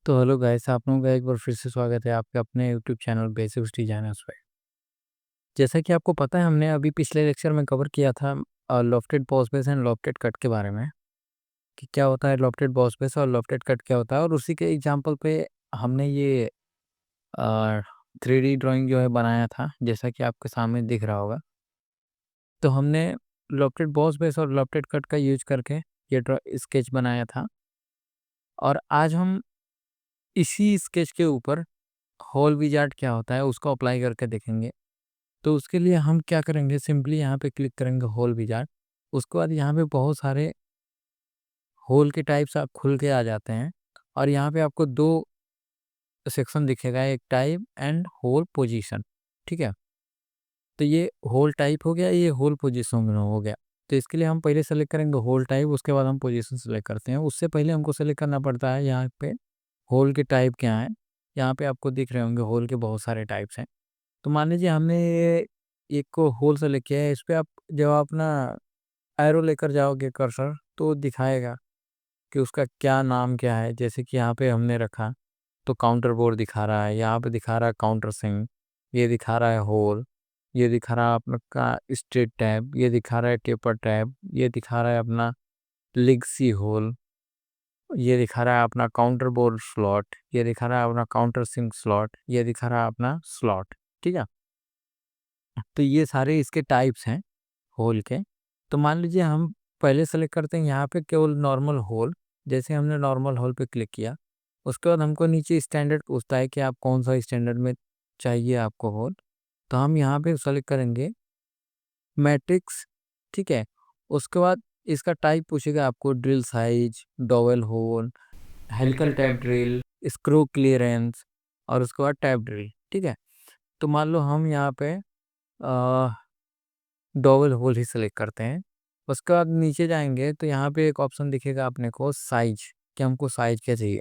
तो hello guys, आप लोगों का एक बार फिर से स्वागत है आपके अपने यूट्यूब चैनल बेसिक्स डिजाइनर्स पे। जैसा कि आपको पता है, हमने अभी पिछले लेक्चर में कवर किया था lofted boss base and lofted cut के बारे में, कि क्या होता है लॉफ्टेड बॉस बेस और लॉफ्टेड कट क्या होता है, और उसी के एग्जांपल पे हमने ये 3D ड्राइंग जो है बनाया था, जैसा कि आपके सामने दिख रहा होगा। तो हमने लॉफ्टेड बॉस बेस और लॉफ्टेड कट का यूज करके ये स्केच बनाया था, और आज हम इसी स्केच के ऊपर होल विजार्ड क्या होता है उसको अप्लाई करके देखेंगे। तो उसके लिए हम क्या करेंगे, सिंपली यहाँ पे क्लिक करेंगे होल विजार्ड। उसके बाद यहाँ पे बहुत सारे होल के टाइप्स आप खुल के आ जाते हैं, और यहाँ पे आपको दो सेक्शन दिखेगा, एक टाइप एंड होल पोजीशन। ठीक है, तो ये होल टाइप हो गया, ये होल पोजीशन हो गया। तो इसके लिए हम पहले सेलेक्ट करेंगे होल टाइप, उसके बाद हम पोजीशन सेलेक्ट करते हैं। उससे पहले हमको सेलेक्ट करना पड़ता है यहाँ पे होल के टाइप क्या है। यहाँ पे आपको दिख रहे होंगे होल के बहुत सारे टाइप्स हैं। तो मान लीजिए हमने ये एक को होल सेलेक्ट किया है, इस पे आप जब आप अपना एरो लेकर जाओगे कर्सर, तो दिखाएगा कि उसका क्या नाम क्या है। जैसे कि यहाँ पे हमने रखा तो काउंटर बोर्ड दिखा रहा है, यहाँ पे दिखा रहा है काउंटर सिंक, ये दिखा रहा है होल, ये दिखा रहा है अपना का स्ट्रेट टैब, ये दिखा रहा है टेपर टैब, ये दिखा रहा है अपना लिगसी होल, ये दिखा रहा है अपना काउंटर बोर्ड स्लॉट, ये दिखा रहा है अपना काउंटर सिंक स्लॉट, ये दिखा रहा है अपना स्लॉट। ठीक है, तो ये सारे इसके टाइप्स हैं होल के। तो मान लीजिए हम पहले सेलेक्ट करते हैं यहाँ पे केवल नॉर्मल होल। जैसे हमने नॉर्मल होल पे क्लिक किया, उसके बाद हमको नीचे स्टैंडर्ड पूछता है कि आप कौन सा स्टैंडर्ड में चाहिए आपको होल। तो हम यहाँ पे सेलेक्ट करेंगे मैट्रिक्स। ठीक है, उसके बाद इसका टाइप पूछेगा आपको drill size, dowel hole, helical tap drill, screw clearance, और उसके बाद टैप ड्रिल। ठीक है, तो मान लो हम यहाँ पे डबल होल ही सेलेक्ट करते हैं। उसके बाद नीचे जाएंगे तो यहाँ पे एक ऑप्शन दिखेगा अपने को साइज, कि हमको साइज क्या चाहिए।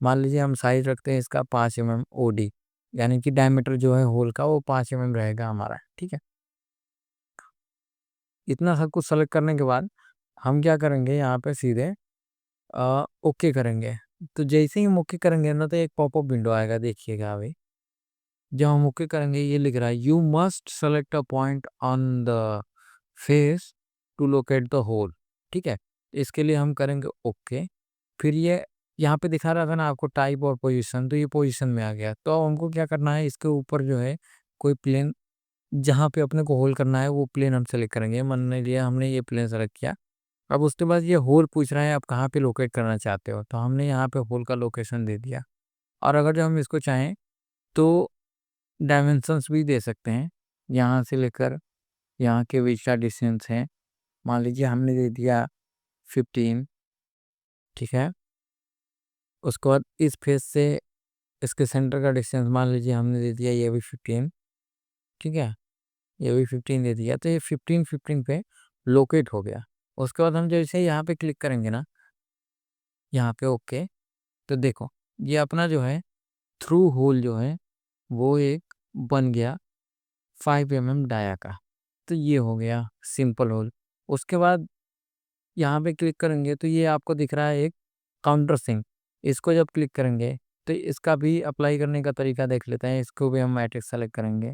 मान लीजिए हम साइज रखते हैं इसका 5 mm ओडी, यानी कि डायमीटर जो है होल का वो 5 mm रहेगा हमारा। ठीक है, इतना सब कुछ सेलेक्ट करने के बाद हम क्या करेंगे, यहाँ पे सीधे ओके करेंगे। तो जैसे ही हम ओके करेंगे ना, तो एक पॉपअप विंडो आएगा, देखिएगा अभी। जब हम ओके करेंगे, ये लिख रहा है you must select a point on the face to locate the hole. ठीक है, इसके लिए हम करेंगे ओके। फिर ये यहाँ पे दिखा रहा था ना आपको टाइप और पोजीशन, तो ये पोजीशन में आ गया। तो अब हमको क्या करना है, इसके ऊपर जो है कोई प्लेन जहाँ पे अपने को होल करना है वो प्लेन हम सेलेक्ट करेंगे। मान लिया हमने ये प्लेन सेलेक्ट किया। अब उसके बाद ये होल पूछ रहा है आप कहाँ पे लोकेट करना चाहते हो, तो हमने यहाँ पे होल का लोकेशन दे दिया। और अगर जो हम इसको चाहें तो डायमेंशंस भी दे सकते हैं, यहाँ से लेकर यहाँ के बीच का डिस्टेंस है। मान लीजिए हमने दे दिया 15। ठीक है, उसके बाद इस फेस से इसके सेंटर का डिस्टेंस मान लीजिए हमने दे दिया ये भी 15। ठीक है, ये भी 15 दे दिया, तो ये 15 पे लोकेट हो गया। उसके बाद हम जैसे यहाँ पे क्लिक करेंगे ना, यहाँ पे ओके, तो देखो ये अपना जो है थ्रू होल जो है वो एक बन गया 5 mm डाया का। तो ये हो गया सिंपल होल। उसके बाद यहाँ पे क्लिक करेंगे तो ये आपको दिख रहा है एक काउंटर सिंक। इसको जब क्लिक करेंगे तो इसका भी अप्लाई करने का तरीका देख लेते हैं। इसको भी हम मैट्रिक्स सेलेक्ट करेंगे।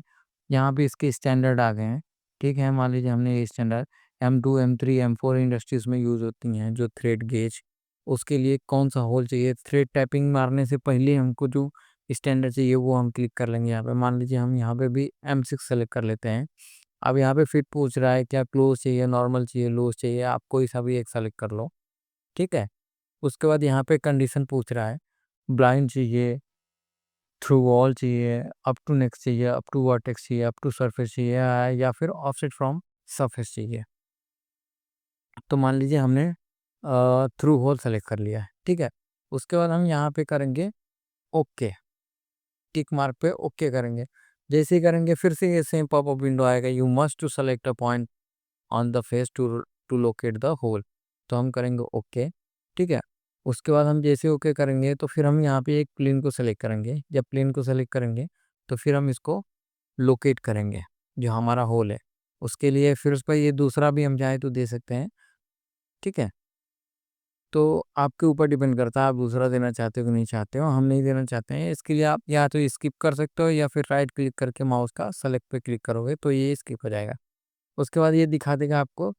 यहाँ पे इसके स्टैंडर्ड आ गए हैं। ठीक है, मान लीजिए हमने ये standard M2 M3 M4 industries में यूज़ होती हैं जो थ्रेड गेज, उसके लिए कौन सा होल चाहिए, थ्रेड टैपिंग मारने से पहले हमको जो स्टैंडर्ड चाहिए वो हम क्लिक कर लेंगे। यहाँ पे मान लीजिए हम यहाँ पे भी M6 सेलेक्ट कर लेते हैं। अब यहाँ पे फिट पूछ रहा है क्या क्लोज चाहिए, नॉर्मल चाहिए, लूज चाहिए, आप कोई सा भी एक सेलेक्ट कर लो। ठीक है, उसके बाद यहाँ पे कंडीशन पूछ रहा है ब्लाइंड चाहिए, थ्रू वॉल चाहिए, अप टू नेक्स्ट चाहिए, अप टू वर्टेक्स चाहिए, अप टू सरफेस चाहिए, या फिर ऑफसेट फ्रॉम सरफेस चाहिए। तो मान लीजिए हमने थ्रू होल सेलेक्ट कर लिया है। ठीक है, उसके बाद हम यहाँ पे करेंगे ओके, टिक मार्क पे ओके करेंगे। जैसे ही करेंगे फिर से ये सेम पॉपअप विंडो आएगा, you must to select a point on the face to locate the hole. तो हम करेंगे ओके। ठीक है, उसके बाद हम जैसे ओके करेंगे तो फिर हम यहाँ पे एक प्लेन को सेलेक्ट करेंगे। जब प्लेन को सेलेक्ट करेंगे तो फिर हम इसको लोकेट करेंगे जो हमारा होल है। उसके लिए फिर उस पर ये दूसरा भी हम चाहे तो दे सकते हैं। ठीक है, तो आपके ऊपर डिपेंड करता है आप दूसरा देना चाहते हो कि नहीं चाहते हो। हम नहीं देना चाहते हैं, इसके लिए आप या तो स्किप कर सकते हो या फिर राइट क्लिक करके माउस का सेलेक्ट पे क्लिक करोगे तो ये स्किप हो जाएगा। उसके बाद ये दिखा देगा आपको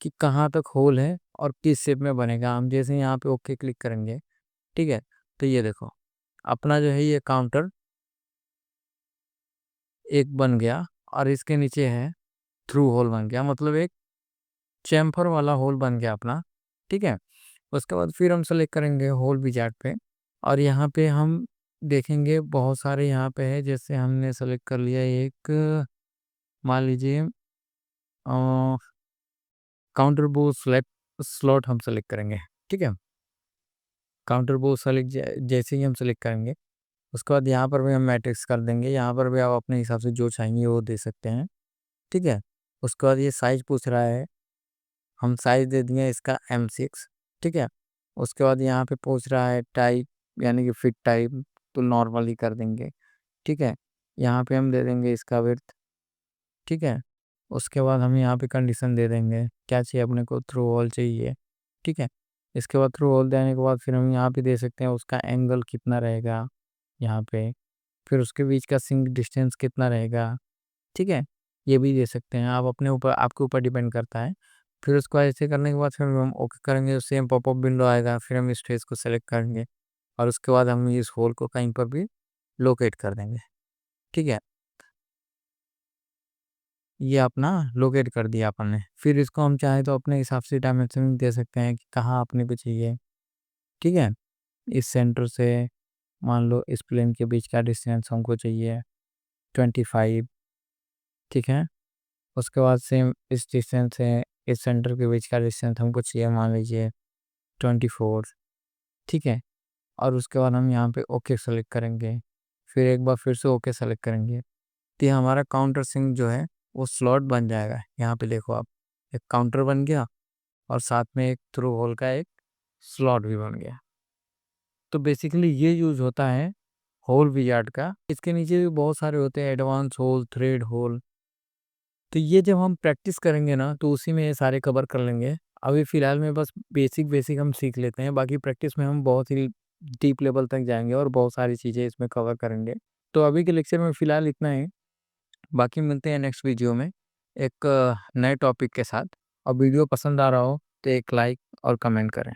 कि कहाँ तक होल है और किस शेप में बनेगा। हम जैसे यहाँ पे ओके क्लिक करेंगे, ठीक है, तो ये देखो अपना जो है ये काउंटर एक बन गया और इसके नीचे है थ्रू होल बन गया, मतलब एक चैम्फर वाला होल बन गया अपना, ठीक है। उसके बाद फिर हम सेलेक्ट करेंगे होल विजार्ड पे और यहाँ पे हम देखेंगे बहुत सारे यहाँ पे है। जैसे हमने सेलेक्ट कर लिया एक, मान लीजिए काउंटर बो स्लॉट हम सेलेक्ट करेंगे, ठीक है। काउंटर बो सेलेक्ट जैसे ही हम सेलेक्ट करेंगे उसके बाद यहाँ पर भी हम मैट्रिक्स कर देंगे। यहाँ पर भी आप अपने हिसाब से जो चाहेंगे वो दे सकते हैं, ठीक है। उसके बाद ये साइज पूछ रहा है, हम साइज दे दिए इसका M6, ठीक है। उसके बाद यहाँ पे पूछ रहा है टाइप, यानी कि फिट टाइप, तो नॉर्मल ही कर देंगे, ठीक है। यहाँ पे हम दे देंगे इसका विड्थ, ठीक है। उसके बाद हम यहाँ पे कंडीशन दे देंगे क्या चाहिए अपने को, थ्रू होल चाहिए, ठीक है। इसके बाद थ्रू होल देने के बाद फिर हम यहाँ पे दे सकते हैं उसका एंगल कितना रहेगा यहाँ पे, फिर उसके बीच का सिंक डिस्टेंस कितना रहेगा, ठीक है। ये भी दे सकते हैं आप, अपने ऊपर आपके ऊपर डिपेंड करता है। फिर उसको ऐसे करने के बाद फिर हम ओके करेंगे, सेम पॉपअप विंडो आएगा, फिर हम इस फेस को सेलेक्ट करेंगे और उसके बाद हम इस होल को कहीं पर भी लोकेट कर देंगे, ठीक है। ये अपना लोकेट कर दिया अपन ने। फिर इसको हम चाहे तो अपने हिसाब से डायमेंशन दे सकते हैं कि कहाँ अपने को चाहिए, ठीक है। इस सेंटर से मान लो इस प्लेन के बीच का डिस्टेंस हमको चाहिए 25, ठीक है। उसके बाद सेम इस डिस्टेंस से इस सेंटर के बीच का डिस्टेंस हमको चाहिए मान लीजिए 24, ठीक है। और उसके बाद हम यहाँ पे ओके सेलेक्ट करेंगे, फिर एक बार फिर से ओके सेलेक्ट करेंगे, तो ये हमारा काउंटर सिंक जो है वो स्लॉट बन जाएगा। यहाँ पे देखो आप, एक काउंटर बन गया और साथ में एक थ्रू होल का एक स्लॉट भी बन गया। तो बेसिकली ये यूज होता है होल विजार्ड का। इसके नीचे भी बहुत सारे होते हैं, एडवांस होल, थ्रेड होल। तो ये जब हम प्रैक्टिस करेंगे ना तो उसी में ये सारे कवर कर लेंगे। अभी फ़िलहाल में बस बेसिक बेसिक हम सीख लेते हैं, बाकी प्रैक्टिस में हम बहुत ही डीप लेवल तक जाएँगे और बहुत सारी चीज़ें इसमें कवर करेंगे। तो अभी के लेक्चर में फ़िलहाल इतना ही, बाकी मिलते हैं नेक्स्ट वीडियो में एक नए टॉपिक के साथ। और वीडियो पसंद आ रहा हो तो एक लाइक और कमेंट करें।